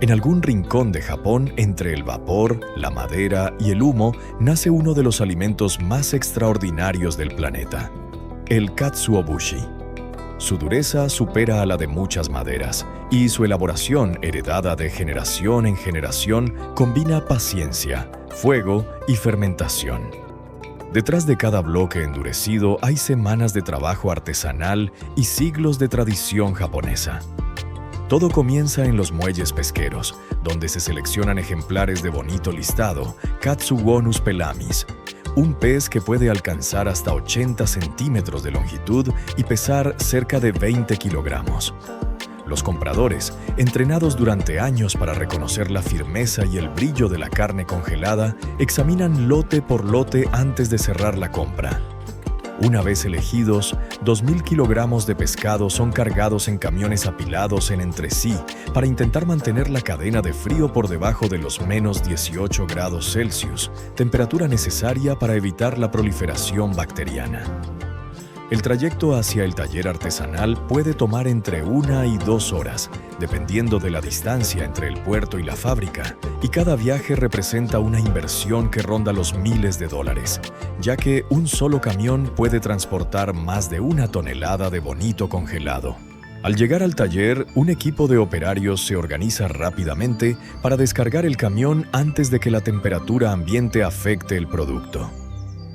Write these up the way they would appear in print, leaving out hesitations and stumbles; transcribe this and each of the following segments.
En algún rincón de Japón, entre el vapor, la madera y el humo, nace uno de los alimentos más extraordinarios del planeta, el katsuobushi. Su dureza supera a la de muchas maderas, y su elaboración, heredada de generación en generación, combina paciencia, fuego y fermentación. Detrás de cada bloque endurecido hay semanas de trabajo artesanal y siglos de tradición japonesa. Todo comienza en los muelles pesqueros, donde se seleccionan ejemplares de bonito listado, Katsugonus pelamis, un pez que puede alcanzar hasta 80 centímetros de longitud y pesar cerca de 20 kilogramos. Los compradores, entrenados durante años para reconocer la firmeza y el brillo de la carne congelada, examinan lote por lote antes de cerrar la compra. Una vez elegidos, 2.000 kilogramos de pescado son cargados en camiones apilados en entre sí para intentar mantener la cadena de frío por debajo de los menos 18 grados Celsius, temperatura necesaria para evitar la proliferación bacteriana. El trayecto hacia el taller artesanal puede tomar entre 1 y 2 horas, dependiendo de la distancia entre el puerto y la fábrica, y cada viaje representa una inversión que ronda los miles de dólares, ya que un solo camión puede transportar más de 1 tonelada de bonito congelado. Al llegar al taller, un equipo de operarios se organiza rápidamente para descargar el camión antes de que la temperatura ambiente afecte el producto.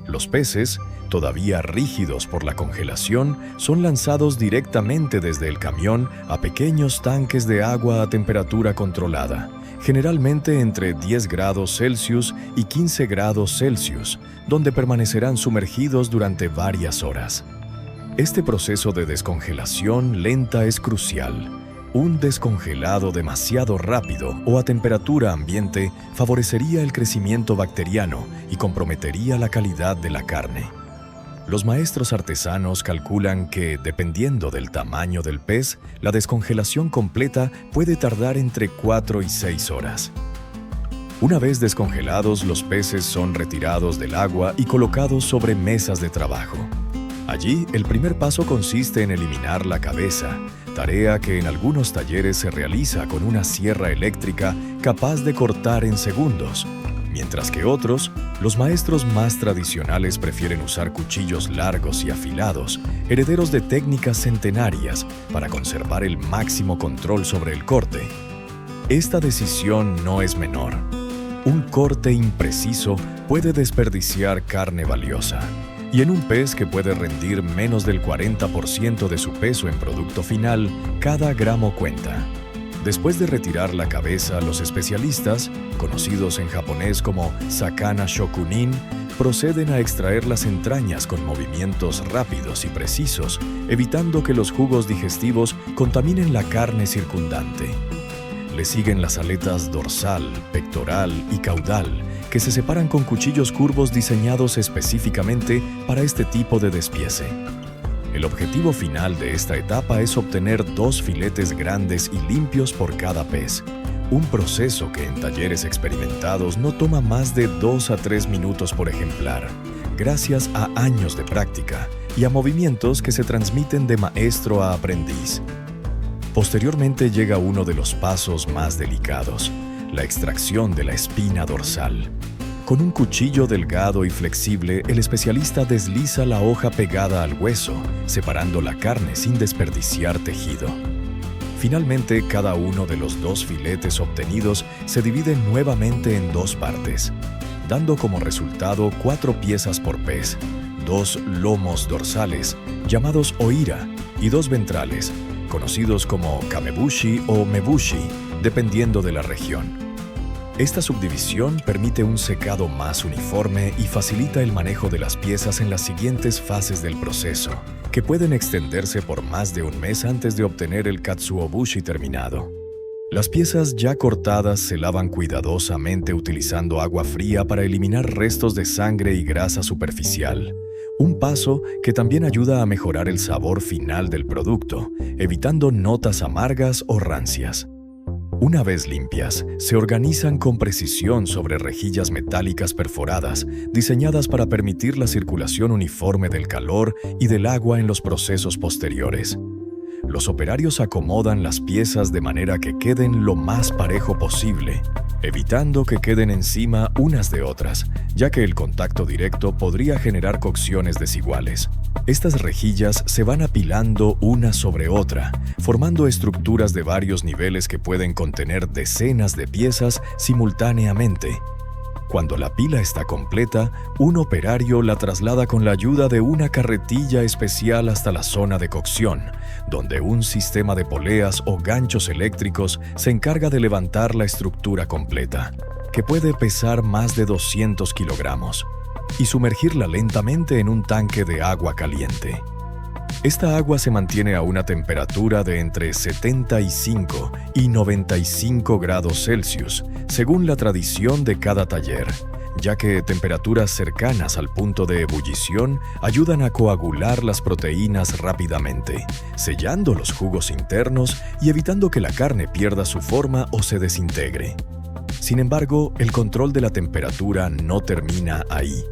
Los peces, todavía rígidos por la congelación, son lanzados directamente desde el camión a pequeños tanques de agua a temperatura controlada, generalmente entre 10 grados Celsius y 15 grados Celsius, donde permanecerán sumergidos durante varias horas. Este proceso de descongelación lenta es crucial. Un descongelado demasiado rápido o a temperatura ambiente favorecería el crecimiento bacteriano y comprometería la calidad de la carne. Los maestros artesanos calculan que, dependiendo del tamaño del pez, la descongelación completa puede tardar entre 4 y 6 horas. Una vez descongelados, los peces son retirados del agua y colocados sobre mesas de trabajo. Allí, el primer paso consiste en eliminar la cabeza, tarea que en algunos talleres se realiza con una sierra eléctrica capaz de cortar en segundos, mientras que otros, los maestros más tradicionales prefieren usar cuchillos largos y afilados, herederos de técnicas centenarias, para conservar el máximo control sobre el corte. Esta decisión no es menor. Un corte impreciso puede desperdiciar carne valiosa, y en un pez que puede rendir menos del 40% de su peso en producto final, cada gramo cuenta. Después de retirar la cabeza, los especialistas, conocidos en japonés como sakana shokunin, proceden a extraer las entrañas con movimientos rápidos y precisos, evitando que los jugos digestivos contaminen la carne circundante. Le siguen las aletas dorsal, pectoral y caudal, que se separan con cuchillos curvos diseñados específicamente para este tipo de despiece. El objetivo final de esta etapa es obtener 2 filetes grandes y limpios por cada pez, un proceso que en talleres experimentados no toma más de 2 a 3 minutos por ejemplar, gracias a años de práctica y a movimientos que se transmiten de maestro a aprendiz. Posteriormente llega uno de los pasos más delicados, la extracción de la espina dorsal. Con un cuchillo delgado y flexible, el especialista desliza la hoja pegada al hueso, separando la carne sin desperdiciar tejido. Finalmente, cada uno de los 2 filetes obtenidos se divide nuevamente en 2 partes, dando como resultado 4 piezas por pez, 2 lomos dorsales, llamados oira, y 2 ventrales, conocidos como kamebushi o mebushi, dependiendo de la región. Esta subdivisión permite un secado más uniforme y facilita el manejo de las piezas en las siguientes fases del proceso, que pueden extenderse por más de un mes antes de obtener el katsuobushi terminado. Las piezas ya cortadas se lavan cuidadosamente utilizando agua fría para eliminar restos de sangre y grasa superficial, un paso que también ayuda a mejorar el sabor final del producto, evitando notas amargas o rancias. Una vez limpias, se organizan con precisión sobre rejillas metálicas perforadas, diseñadas para permitir la circulación uniforme del calor y del agua en los procesos posteriores. Los operarios acomodan las piezas de manera que queden lo más parejo posible, evitando que queden encima unas de otras, ya que el contacto directo podría generar cocciones desiguales. Estas rejillas se van apilando una sobre otra, formando estructuras de varios niveles que pueden contener decenas de piezas simultáneamente. Cuando la pila está completa, un operario la traslada con la ayuda de una carretilla especial hasta la zona de cocción, donde un sistema de poleas o ganchos eléctricos se encarga de levantar la estructura completa, que puede pesar más de 200 kilogramos, y sumergirla lentamente en un tanque de agua caliente. Esta agua se mantiene a una temperatura de entre 75 y 95 grados Celsius, según la tradición de cada taller, ya que temperaturas cercanas al punto de ebullición ayudan a coagular las proteínas rápidamente, sellando los jugos internos y evitando que la carne pierda su forma o se desintegre. Sin embargo, el control de la temperatura no termina ahí.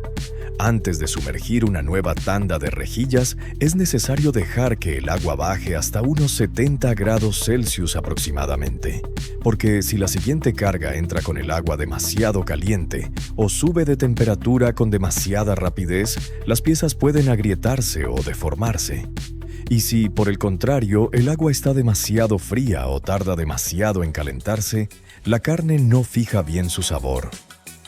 Antes de sumergir una nueva tanda de rejillas, es necesario dejar que el agua baje hasta unos 70 grados Celsius aproximadamente, porque si la siguiente carga entra con el agua demasiado caliente o sube de temperatura con demasiada rapidez, las piezas pueden agrietarse o deformarse. Y si, por el contrario, el agua está demasiado fría o tarda demasiado en calentarse, la carne no fija bien su sabor.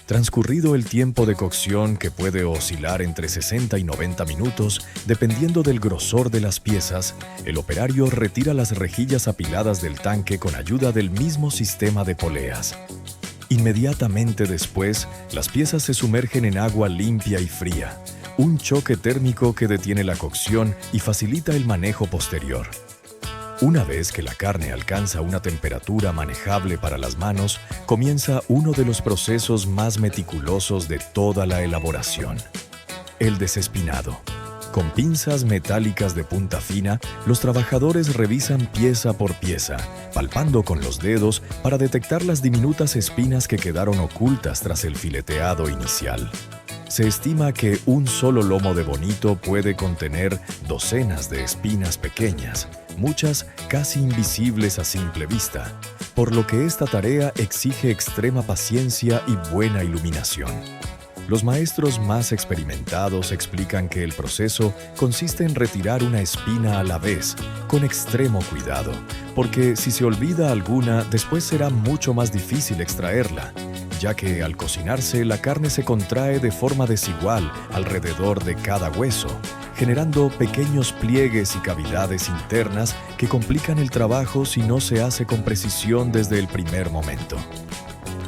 Transcurrido el tiempo de cocción, que puede oscilar entre 60 y 90 minutos, dependiendo del grosor de las piezas, el operario retira las rejillas apiladas del tanque con ayuda del mismo sistema de poleas. Inmediatamente después, las piezas se sumergen en agua limpia y fría, un choque térmico que detiene la cocción y facilita el manejo posterior. Una vez que la carne alcanza una temperatura manejable para las manos, comienza uno de los procesos más meticulosos de toda la elaboración: el desespinado. Con pinzas metálicas de punta fina, los trabajadores revisan pieza por pieza, palpando con los dedos para detectar las diminutas espinas que quedaron ocultas tras el fileteado inicial. Se estima que un solo lomo de bonito puede contener docenas de espinas pequeñas, muchas casi invisibles a simple vista, por lo que esta tarea exige extrema paciencia y buena iluminación. Los maestros más experimentados explican que el proceso consiste en retirar una espina a la vez, con extremo cuidado, porque si se olvida alguna, después será mucho más difícil extraerla, ya que al cocinarse la carne se contrae de forma desigual alrededor de cada hueso, generando pequeños pliegues y cavidades internas que complican el trabajo si no se hace con precisión desde el primer momento.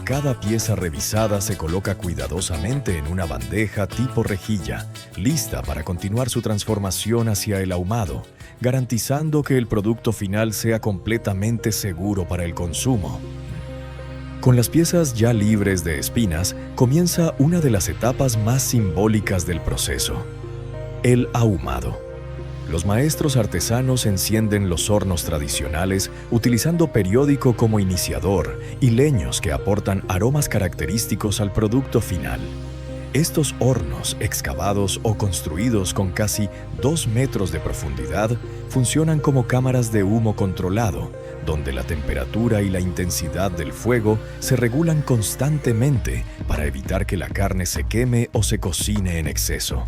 Cada pieza revisada se coloca cuidadosamente en una bandeja tipo rejilla, lista para continuar su transformación hacia el ahumado, garantizando que el producto final sea completamente seguro para el consumo. Con las piezas ya libres de espinas, comienza una de las etapas más simbólicas del proceso: el ahumado. Los maestros artesanos encienden los hornos tradicionales utilizando periódico como iniciador y leños que aportan aromas característicos al producto final. Estos hornos, excavados o construidos con casi 2 metros de profundidad, funcionan como cámaras de humo controlado, donde la temperatura y la intensidad del fuego se regulan constantemente para evitar que la carne se queme o se cocine en exceso.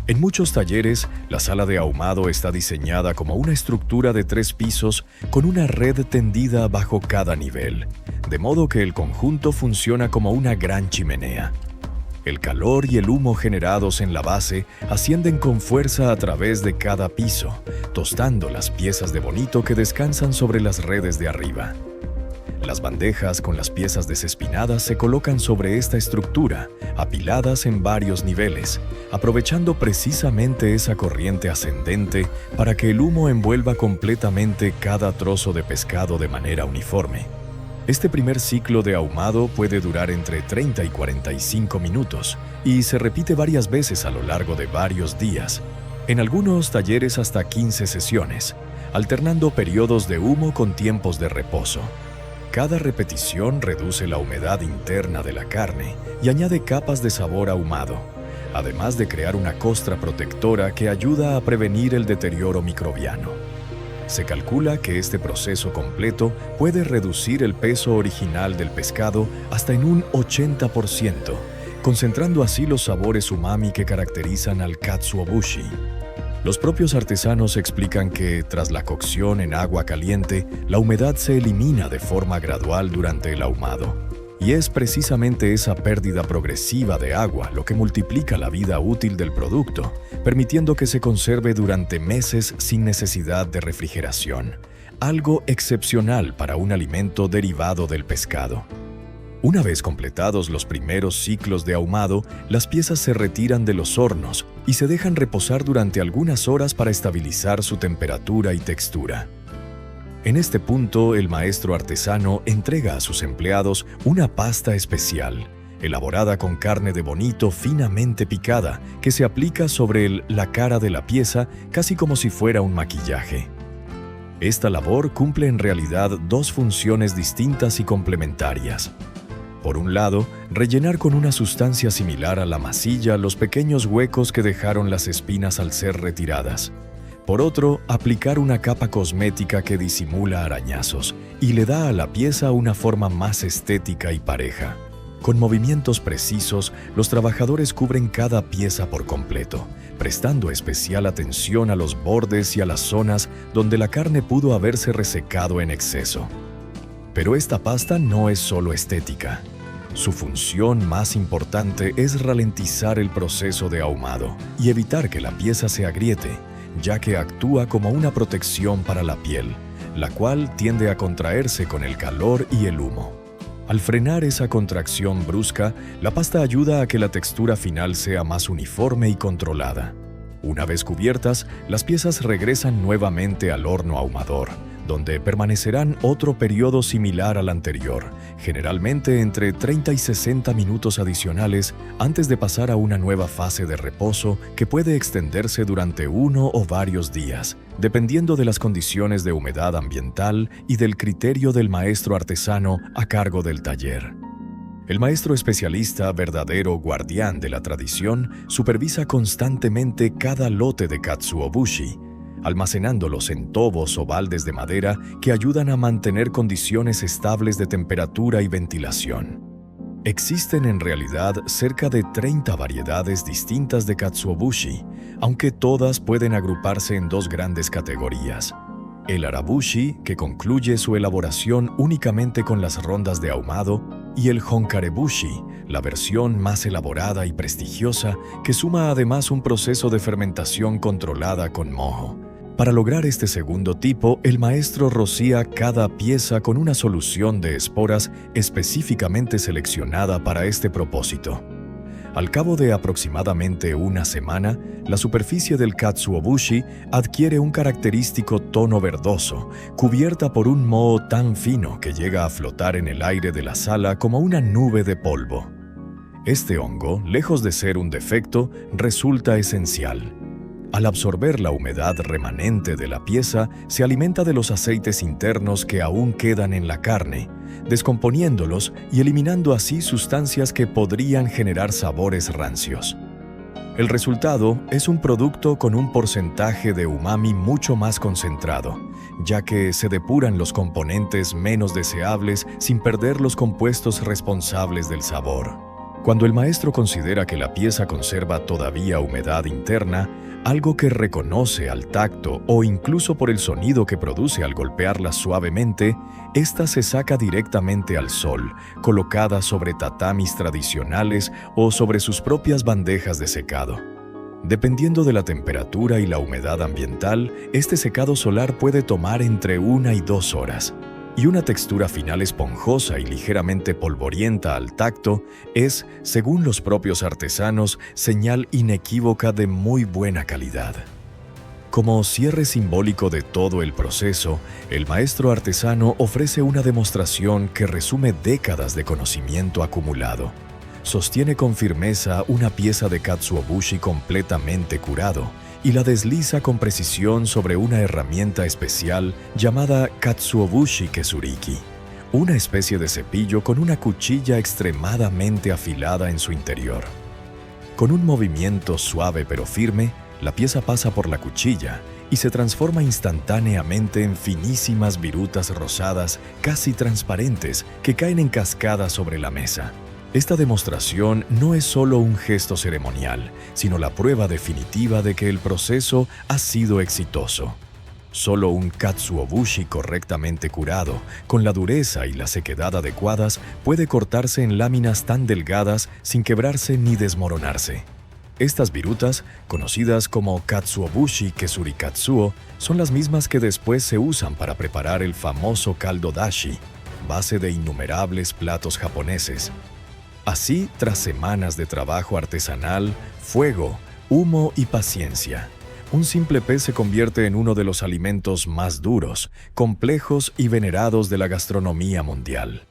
En muchos talleres, la sala de ahumado está diseñada como una estructura de 3 pisos con una red tendida bajo cada nivel, de modo que el conjunto funciona como una gran chimenea. El calor y el humo generados en la base ascienden con fuerza a través de cada piso, tostando las piezas de bonito que descansan sobre las redes de arriba. Las bandejas con las piezas desespinadas se colocan sobre esta estructura, apiladas en varios niveles, aprovechando precisamente esa corriente ascendente para que el humo envuelva completamente cada trozo de pescado de manera uniforme. Este primer ciclo de ahumado puede durar entre 30 y 45 minutos y se repite varias veces a lo largo de varios días, en algunos talleres hasta 15 sesiones, alternando periodos de humo con tiempos de reposo. Cada repetición reduce la humedad interna de la carne y añade capas de sabor ahumado, además de crear una costra protectora que ayuda a prevenir el deterioro microbiano. Se calcula que este proceso completo puede reducir el peso original del pescado hasta en un 80%, concentrando así los sabores umami que caracterizan al katsuobushi. Los propios artesanos explican que, tras la cocción en agua caliente, la humedad se elimina de forma gradual durante el ahumado. Y es precisamente esa pérdida progresiva de agua lo que multiplica la vida útil del producto, permitiendo que se conserve durante meses sin necesidad de refrigeración, algo excepcional para un alimento derivado del pescado. Una vez completados los primeros ciclos de ahumado, las piezas se retiran de los hornos y se dejan reposar durante algunas horas para estabilizar su temperatura y textura. En este punto, el maestro artesano entrega a sus empleados una pasta especial, elaborada con carne de bonito finamente picada, que se aplica sobre la cara de la pieza casi como si fuera un maquillaje. Esta labor cumple en realidad dos funciones distintas y complementarias. Por un lado, rellenar con una sustancia similar a la masilla los pequeños huecos que dejaron las espinas al ser retiradas. Por otro, aplicar una capa cosmética que disimula arañazos y le da a la pieza una forma más estética y pareja. Con movimientos precisos, los trabajadores cubren cada pieza por completo, prestando especial atención a los bordes y a las zonas donde la carne pudo haberse resecado en exceso. Pero esta pasta no es solo estética. Su función más importante es ralentizar el proceso de ahumado y evitar que la pieza se agriete, ya que actúa como una protección para la piel, la cual tiende a contraerse con el calor y el humo. Al frenar esa contracción brusca, la pasta ayuda a que la textura final sea más uniforme y controlada. Una vez cubiertas, las piezas regresan nuevamente al horno ahumador, donde permanecerán otro periodo similar al anterior, generalmente entre 30 y 60 minutos adicionales antes de pasar a una nueva fase de reposo que puede extenderse durante uno o varios días, dependiendo de las condiciones de humedad ambiental y del criterio del maestro artesano a cargo del taller. El maestro especialista, verdadero guardián de la tradición, supervisa constantemente cada lote de katsuobushi, almacenándolos en tobos o baldes de madera que ayudan a mantener condiciones estables de temperatura y ventilación. Existen en realidad cerca de 30 variedades distintas de katsuobushi, aunque todas pueden agruparse en dos grandes categorías. El arabushi, que concluye su elaboración únicamente con las rondas de ahumado, y el honkarebushi, la versión más elaborada y prestigiosa, que suma además un proceso de fermentación controlada con moho. Para lograr este segundo tipo, el maestro rocía cada pieza con una solución de esporas específicamente seleccionada para este propósito. Al cabo de aproximadamente una semana, la superficie del katsuobushi adquiere un característico tono verdoso, cubierta por un moho tan fino que llega a flotar en el aire de la sala como una nube de polvo. Este hongo, lejos de ser un defecto, resulta esencial. Al absorber la humedad remanente de la pieza, se alimenta de los aceites internos que aún quedan en la carne, descomponiéndolos y eliminando así sustancias que podrían generar sabores rancios. El resultado es un producto con un porcentaje de umami mucho más concentrado, ya que se depuran los componentes menos deseables sin perder los compuestos responsables del sabor. Cuando el maestro considera que la pieza conserva todavía humedad interna, algo que reconoce al tacto o incluso por el sonido que produce al golpearla suavemente, ésta se saca directamente al sol, colocada sobre tatamis tradicionales o sobre sus propias bandejas de secado. Dependiendo de la temperatura y la humedad ambiental, este secado solar puede tomar entre 1 y 2 horas. Y una textura final esponjosa y ligeramente polvorienta al tacto es, según los propios artesanos, señal inequívoca de muy buena calidad. Como cierre simbólico de todo el proceso, el maestro artesano ofrece una demostración que resume décadas de conocimiento acumulado. Sostiene con firmeza una pieza de katsuobushi completamente curado y la desliza con precisión sobre una herramienta especial llamada katsuobushi kesuriki, una especie de cepillo con una cuchilla extremadamente afilada en su interior. Con un movimiento suave pero firme, la pieza pasa por la cuchilla y se transforma instantáneamente en finísimas virutas rosadas casi transparentes que caen en cascada sobre la mesa. Esta demostración no es solo un gesto ceremonial, sino la prueba definitiva de que el proceso ha sido exitoso. Solo un katsuobushi correctamente curado, con la dureza y la sequedad adecuadas, puede cortarse en láminas tan delgadas sin quebrarse ni desmoronarse. Estas virutas, conocidas como katsuobushi kesurikatsuo, son las mismas que después se usan para preparar el famoso kaldo dashi, base de innumerables platos japoneses. Así, tras semanas de trabajo artesanal, fuego, humo y paciencia, un simple pez se convierte en uno de los alimentos más duros, complejos y venerados de la gastronomía mundial.